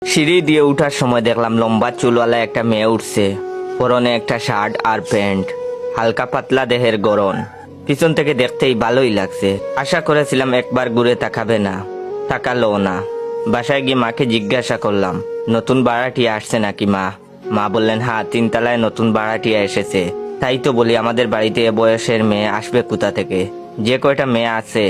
সিঁড়ি দিয়ে উঠার সময় দেখলাম লম্বা চুলওয়ালা একটা মেয়ে উঠছে, পরনে একটা শার্ট আর প্যান্ট, হালকা পাতলা দেহের গড়ন। পিছন থেকে দেখতেই ভালোই লাগছে। আশা করেছিলাম একবার ঘুরে তাকাবে না, তাকালো না। বাসায় গিয়ে মাকে জিজ্ঞাসা করলাম, নতুন ভাড়াটিয়া আসছে নাকি মা? মা বললেন, হ্যাঁ, 3 তলায় নতুন ভাড়াটিয়া এসেছে। তাই তো বলি, আমাদের বাড়িতে এ বয়সের মেয়ে আসবে কোথা থেকে? যে কয়টা মেয়ে আছে,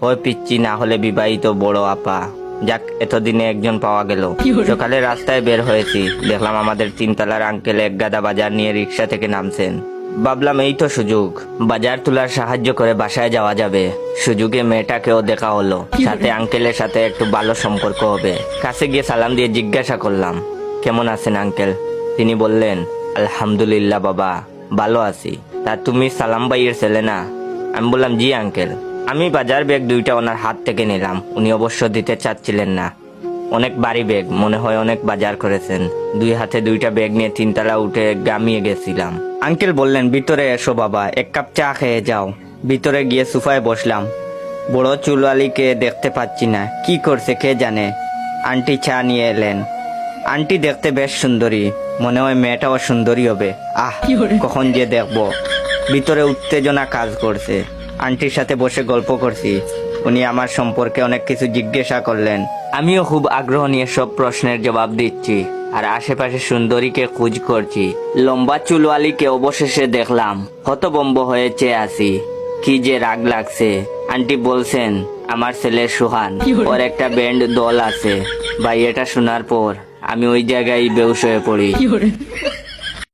ওই পিচ্চি না হলে বিবাহিত বড় আপা। যাক, এতদিনে একজন পাওয়া গেল। সকালে রাস্তায় বের হয়েছি, দেখলাম আমাদের 3 তলার আঙ্কেল এক গাদা বাজার নিয়ে রিক্সা থেকে নামছেন। ভাবলাম এই তো সুযোগ, বাজার তোলার সাহায্য করে বাসায় যাওয়া যাবে। সুযোগে মেয়েটাকেও দেখা হলো, সাথে আঙ্কেলের সাথে একটু ভালো সম্পর্ক হবে। কাছে গিয়ে সালাম দিয়ে জিজ্ঞাসা করলাম, কেমন আছেন আঙ্কেল? তিনি বললেন, আলহামদুলিল্লাহ বাবা, ভালো আছি। তা তুমি সালাম ভাইয়ের ছেলে না? আমি বললাম, জি আঙ্কেল। আমি বাজার ব্যাগ 2টা ওনার হাত থেকে নিলাম। উনি অবশ্য দিতে চাচ্ছিলেন না। অনেক ভারী ব্যাগ, মনে হয় অনেক বাজার করেছেন। 2 হাতে 2টা ব্যাগ নিয়ে 3 তলা উঠে গামিয়ে গেছিলাম। আঙ্কেল বললেন, ভিতরে এসো বাবা, 1 কাপ চা খেয়ে যাও। ভিতরে গিয়ে সোফায় বসলাম। বড় চুলওয়ালিকে দেখতে পাচ্ছি না, কি করছে কে জানে। আন্টি চা নিয়ে এলেন। আন্টি দেখতে বেশ সুন্দরী, মনে হয় মেয়েটাও সুন্দরী হবে। কখন যে দেখবো। ভিতরে উত্তেজনা কাজ করছে। আন্টির সাথে বসে গল্প করছি। উনি আমার সম্পর্কে অনেক কিছু জিজ্ঞাসা করলেন। আমিও খুব আগ্রহ নিয়ে সব প্রশ্নের জবাব দিচ্ছি, আর আশেপাশে সুন্দরীকে খোঁজ করছি। লম্বা চুলওয়ালিকে অবশেষে দেখলাম। হতভম্ব হয়ে চেয়ে আছি। কি যে রাগ লাগছে। আন্টি বলছেন, আমার ছেলে সুহান, ওর একটা ব্যান্ড দল আছে। ভাই, এটা শোনার পর আমি ওই জায়গায় বেহুশ হয়ে পড়ি।